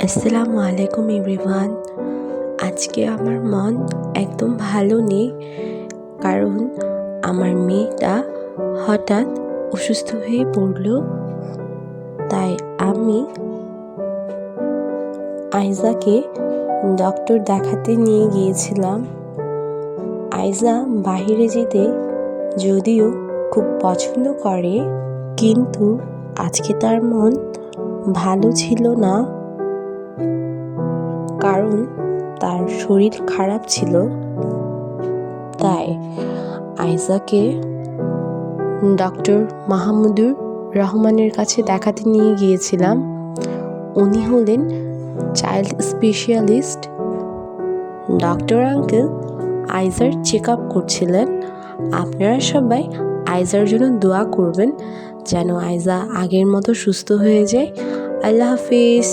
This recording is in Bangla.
আসসালামু আলাইকুম এভরিওয়ান। আজকে আমার মন একদম ভালো নেই, কারণ আমার মেয়েটা হঠাৎ অসুস্থ হয়ে পড়ল। তাই আমি আইজাকে ডক্টর দেখাতে নিয়ে গিয়েছিলাম। আইজা বাহিরে যেতে যদিও খুব পছন্দ করে, কিন্তু আজকে তার মন ভালো ছিল না, কারণ তার শরীর খারাপ ছিল। তাই আইজাকে ডক্টর মাহমুদুর রহমানের কাছে দেখাতে নিয়ে গিয়েছিলাম। উনি হলেন চাইল্ড স্পেশালিস্ট। ডক্টর আঙ্কেল আইজার চেক আপ করছিলেন। আপনারা সবাই আইজার জন্য দোয়া করবেন যেন আইজা আগের মতো সুস্থ হয়ে যায়। আল্লাহ হাফিজ।